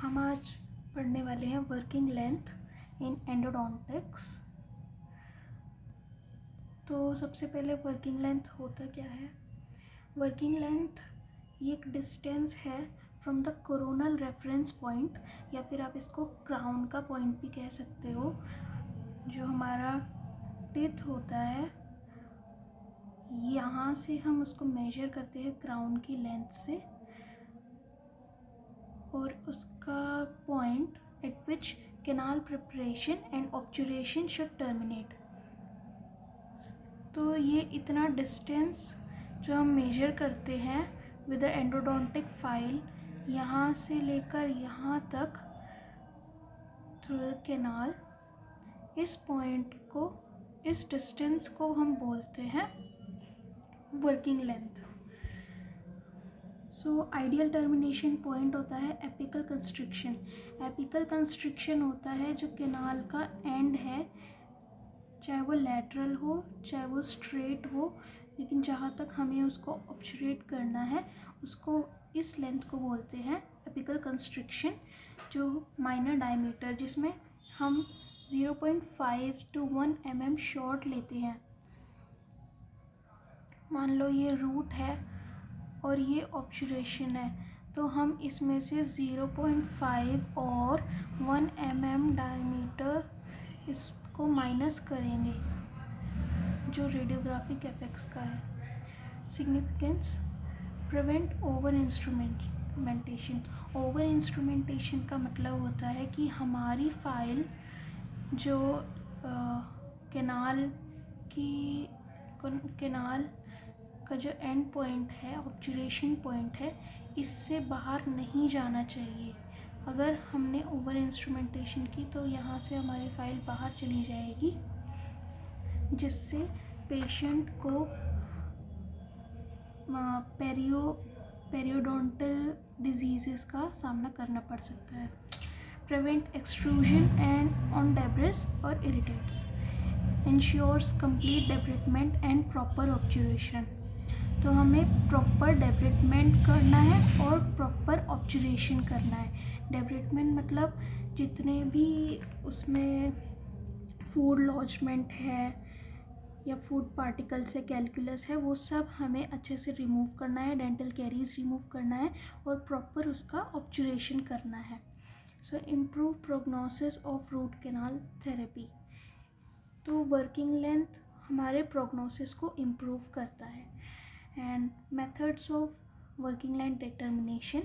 हम आज पढ़ने वाले हैं वर्किंग लेंथ इन एंडोडोंटिक्स। तो सबसे पहले वर्किंग लेंथ होता क्या है। वर्किंग लेंथ ये एक डिस्टेंस है from the coronal reference point, या फिर आप इसको क्राउन का पॉइंट भी कह सकते हो। जो हमारा टिथ होता है यहाँ से हम उसको मेजर करते हैं क्राउन की लेंथ से, और उसका point at which canal preparation and obturation should terminate. तो ये इतना डिस्टेंस जो हम मेजर करते हैं विद द एंडोडोंटिक फाइल, यहाँ से लेकर यहाँ तक थ्रू द कैनाल, इस पॉइंट को, इस डिस्टेंस को हम बोलते हैं working length. So ideal termination point होता है एपिकल कंस्ट्रिक्शन। एपिकल कंस्ट्रिक्शन होता है जो कैनाल का एंड है, चाहे वो लैटरल हो चाहे वो स्ट्रेट हो, लेकिन जहाँ तक हमें उसको ऑब्चुरेट करना है उसको, इस लेंथ को बोलते हैं एपिकल कंस्ट्रिक्शन। जो माइनर डायमीटर जिसमें हम 0.5 to 1 mm शॉर्ट लेते हैं। मान लो ये रूट है और ये ऑब्चुरेशन है, तो हम इसमें से 0.5 और 1 mm डायमीटर इसको माइनस करेंगे जो रेडियोग्राफिक एपेक्स का है। Significance, prevent over instrumentation. Over instrumentation का मतलब होता है कि हमारी फाइल जो कैनाल का जो एंड पॉइंट है, ऑब्चुरेशन पॉइंट है, इससे बाहर नहीं जाना चाहिए। अगर हमने ओवर इंस्ट्रूमेंटेशन की तो यहाँ से हमारी फाइल बाहर चली जाएगी, जिससे पेशेंट को पेरियोडोंटल डिजीज़ का सामना करना पड़ सकता है। Prevent extrusion and on debris और irritants, ensures complete debridement and proper obturation. तो हमें प्रॉपर डेब्रिटमेंट करना है और प्रॉपर ऑब्चुरेशन करना है। डेब्रिटमेंट मतलब जितने भी उसमें फूड लॉजमेंट है या फूड पार्टिकल्स है, कैलकुलस है, वो सब हमें अच्छे से रिमूव करना है, डेंटल कैरीज रिमूव करना है और प्रॉपर उसका ऑब्चुरेशन करना है। So improve prognosis of root canal therapy. तो वर्किंग लेंथ हमारे प्रोग्नोसिस को इम्प्रूव करता है। And methods of working length determination.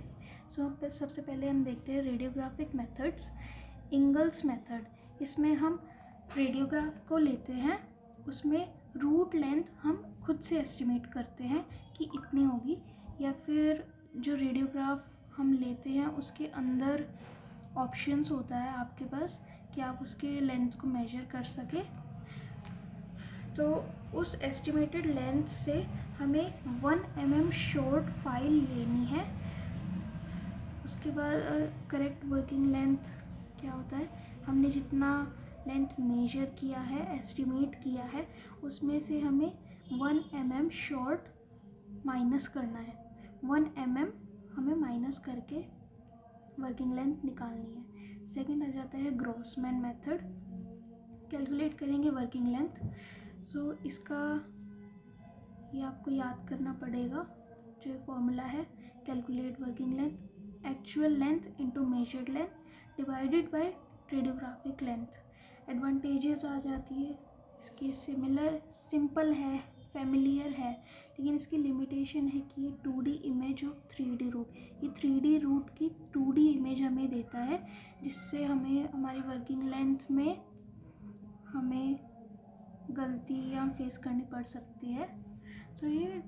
So सबसे पहले हम देखते हैं रेडियोग्राफिक मेथड्स। इंगल्स मेथड, इसमें हम रेडियोग्राफ को लेते हैं, उसमें रूट लेंथ हम खुद से एस्टिमेट करते हैं कि इतनी होगी, या फिर जो रेडियोग्राफ हम लेते हैं उसके अंदर ऑप्शंस होता है आपके पास कि आप उसके लेंथ को मेजर कर सके। तो उस एस्टिमेटेड लेंथ से हमें 1 mm शॉर्ट फाइल लेनी है। उसके बाद करेक्ट वर्किंग लेंथ क्या होता है, हमने जितना लेंथ मेजर किया है, एस्टिमेट किया है, उसमें से हमें 1 mm शॉर्ट माइनस करना है। 1 mm हमें माइनस करके वर्किंग लेंथ निकालनी है। सेकंड आ जाता है ग्रॉसमैन मेथड। कैलकुलेट करेंगे वर्किंग लेंथ। सो इसका ये आपको याद करना पड़ेगा, जो फॉर्मूला है calculate working length, actual length into measured length divided by radiographic length. Advantages आ जाती है इसकी, सिंपल है, फेमिलियर है, लेकिन इसकी लिमिटेशन है कि ये 2D image of 3D root, ये 3D रूट की 2D इमेज हमें देता है, जिससे हमें हमारी वर्किंग लेंथ में हमें गलतियाँ फेस करनी पड़ सकती है। सो ये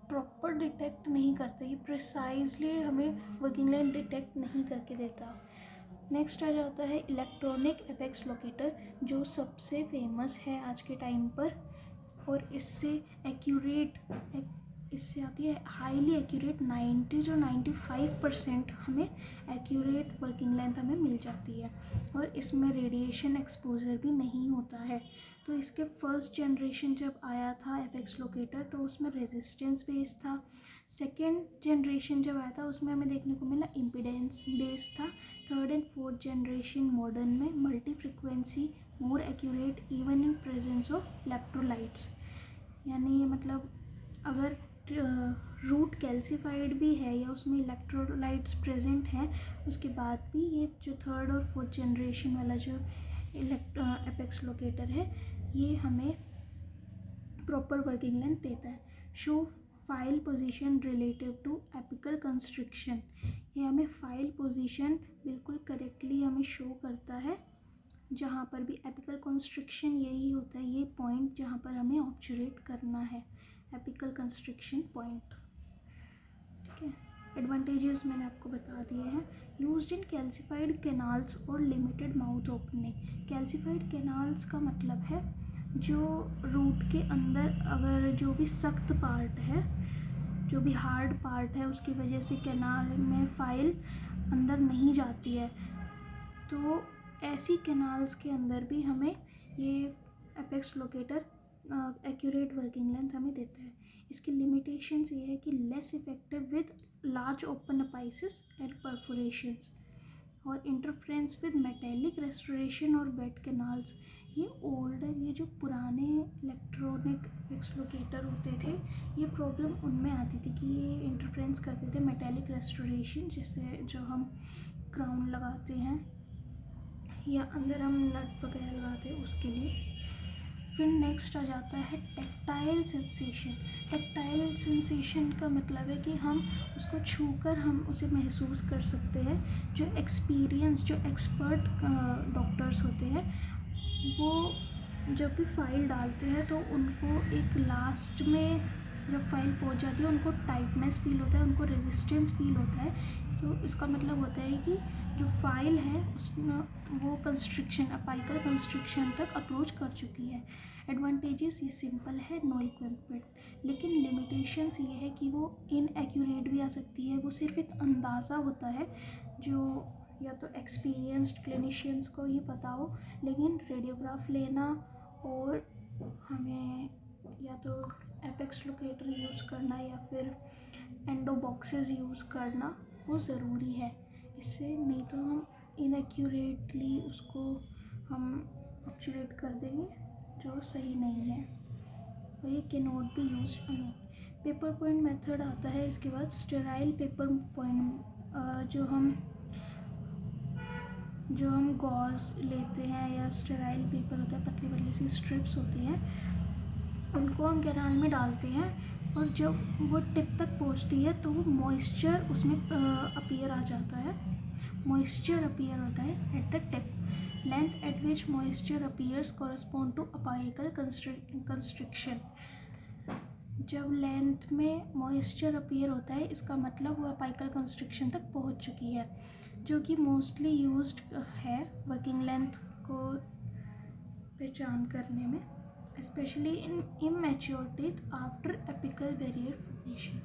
प्रॉपर डिटेक्ट नहीं करता, ये प्रिसाइजली हमें वर्किंग लेंथ डिटेक्ट नहीं करके देता। नेक्स्ट आ जाता है इलेक्ट्रॉनिक एपेक्स लोकेटर, जो सबसे फेमस है आज के टाइम पर, और इससे एक्यूरेट इससे आती है हाईली एक्यूरेट 90 to 95% हमें एक्यूरेट वर्किंग लेंथ हमें मिल जाती है, और इसमें रेडिएशन एक्सपोजर भी नहीं होता है। तो इसके फर्स्ट जनरेशन जब आया था एपेक्स लोकेटर तो उसमें रेजिस्टेंस बेस्ड था। सेकेंड जनरेशन जब आया था उसमें हमें देखने को मिला इम्पीडेंस बेस्ड था। Third and fourth generation modern में multi frequency, more accurate even in presence of electrolytes. यानी मतलब अगर रूट कैल्सिफाइड भी है या उसमें इलेक्ट्रोलाइट्स प्रेजेंट हैं, उसके बाद भी ये जो थर्ड और फोर्थ जनरेशन वाला जो एपेक्स लोकेटर है ये हमें प्रॉपर वर्किंग लेंथ देता है। Show file position relative to apical constriction, ये हमें फाइल पोजीशन बिल्कुल करेक्टली हमें शो करता है। जहाँ पर भी एपिकल कंस्ट्रिक्शन यही होता है, ये पॉइंट जहाँ पर हमें ऑब्जर्वेट करना है, एपिकल कंस्ट्रिक्शन पॉइंट। ठीक है, एडवांटेजेस मैंने आपको बता दिए हैं। यूज्ड इन कैल्सिफाइड कैनाल्स और limited mouth opening. Calcified canals का मतलब है जो रूट के अंदर अगर जो भी सख्त पार्ट है, जो भी हार्ड पार्ट है, उसकी वजह से कैनाल में फाइल अंदर नहीं जाती है, तो ऐसी कैनाल्स के अंदर भी हमें ये apex locator accurate working length हमें देता है। इसकी लिमिटेशंस ये है कि less effective with large open apices and perforations, और इंटरफ्रेंस विद मेटेलिक रेस्टोरेशन और वेट कैनाल्स। ये ओल्डर, ये जो पुराने इलेक्ट्रॉनिक एपेक्स लोकेटर होते थे, ये प्रॉब्लम उनमें आती थी कि ये इंटरफ्रेंस करते थे मेटेलिक रेस्टोरेशन, जिससे जो हम क्राउन लगाते हैं या अंदर हम नट वगैरह लगाते हैं उसके लिए। फिर नेक्स्ट आ जाता है टेक्टाइल सेंसेशन। टेक्टाइल सेंसेशन का मतलब है कि हम उसको छूकर हम उसे महसूस कर सकते हैं। जो एक्सपीरियंस, जो एक्सपर्ट डॉक्टर्स होते हैं वो जब भी फाइल डालते हैं तो उनको एक लास्ट में जब फाइल पहुंच जाती है उनको टाइटनेस फील होता है, उनको रेजिस्टेंस फील होता है। सो इसका मतलब होता है कि जो फाइल है उसमें वो कंस्ट्रिक्शन, अपाइकल कंस्ट्रिक्शन तक अप्रोच कर चुकी है। एडवांटेजेस ये सिंपल है, नो इक्विपमेंट, लेकिन लिमिटेशंस ये है कि वो इनएक्यूरेट भी आ सकती है। वो सिर्फ एक अंदाज़ा होता है जो या तो एक्सपीरियंस्ड क्लिनिशियंस को ही पता हो, लेकिन रेडियोग्राफ लेना और हमें या तो एपेक्स लोकेटर यूज़ करना या फिर एंडो बॉक्सेस यूज़ करना वो ज़रूरी है। इससे नहीं तो हम इनएक्यूरेटली उसको हम ऑब्जर्वेट कर देंगे जो सही नहीं है, और ये can not be use alone. Paper point method आता है इसके बाद। स्टेराइल पेपर पॉइंट जो हम गॉज लेते हैं या स्टेराइल पेपर होता है, पतली पतली सी स्ट्रिप्स होती हैं, उनको हम कैनाल में डालते हैं, और जब वो टिप तक पहुंचती है तो वो मॉइस्चर उसमें अपीयर आ जाता है। मॉइस्चर अपीयर होता है at the tip. Length at which moisture appears correspond to apical constriction. जब लेंथ में मॉइस्चर अपीयर होता है इसका मतलब वो अपाइकल कंस्ट्रिक्शन तक पहुंच चुकी है, जो कि मोस्टली यूज्ड है वर्किंग लेंथ को पहचान करने में, specially in immature teeth after apical barrier formation.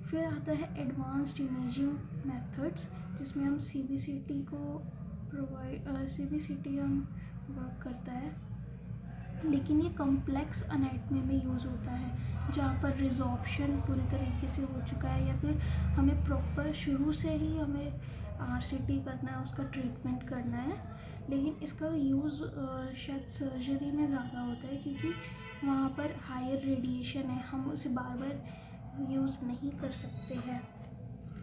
फिर आता है एडवांस्ड इमेजिंग मेथड्स, जिसमें हम CBCT को CBCT हम वर्क करता है, लेकिन ये कॉम्प्लेक्स एनाटॉमी में यूज़ होता है जहाँ पर रिजॉर्प्शन पूरी तरीके से हो चुका है, या फिर हमें प्रॉपर शुरू से ही हमें RCT करना है, उसका ट्रीटमेंट करना है। लेकिन इसका यूज़ शायद सर्जरी में ज़्यादा होता है क्योंकि वहाँ पर हायर रेडिएशन है, हम उसे बार बार यूज़ नहीं कर सकते हैं।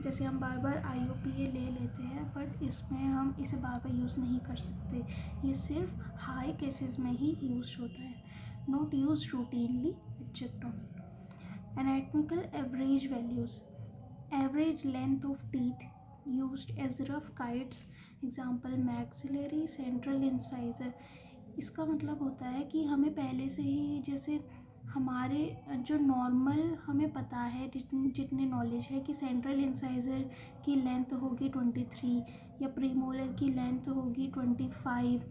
जैसे हम बार बार IOPA ले लेते हैं, बट इसमें हम इसे बार बार यूज़ नहीं कर सकते। ये सिर्फ हाई केसेस में ही यूज होता है, not use routinely checked on. Anatomical average values. Average length of teeth used as rough guides. Example maxillary, central incisor. इसका मतलब होता है कि हमें पहले से ही जैसे हमारे जो नॉर्मल हमें पता है, जितनी नॉलेज है कि सेंट्रल इंसाइजर की लेंथ होगी 23 या प्रीमोलर की लेंथ होगी 25,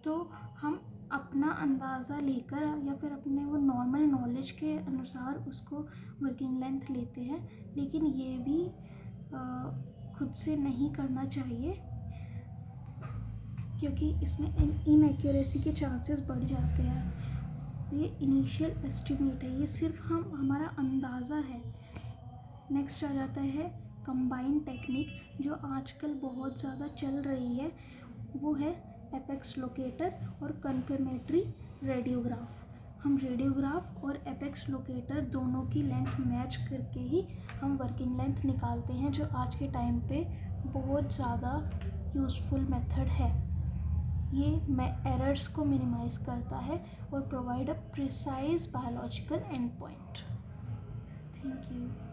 तो हम अपना अंदाज़ा लेकर या फिर अपने वो नॉर्मल नॉलेज के अनुसार उसको वर्किंग लेंथ लेते हैं, लेकिन ये भी खुद से नहीं करना चाहिए क्योंकि इसमें इनएक्यूरेसी के चांसेस बढ़ जाते हैं। ये इनिशियल एस्टिमेट है, ये सिर्फ हमारा अंदाज़ा है। नेक्स्ट आ जाता है कंबाइंड टेक्निक, जो आजकल बहुत ज़्यादा चल रही है, वो है एपेक्स लोकेटर और कन्फर्मेटरी रेडियोग्राफ। हम रेडियोग्राफ और एपेक्स लोकेटर दोनों की लेंथ मैच करके ही हम वर्किंग लेंथ निकालते हैं, जो आज के टाइम पे बहुत ज़्यादा यूज़फुल मेथड है। ये एरर्स को मिनिमाइज़ करता है और provide a precise biological and point. Thank you.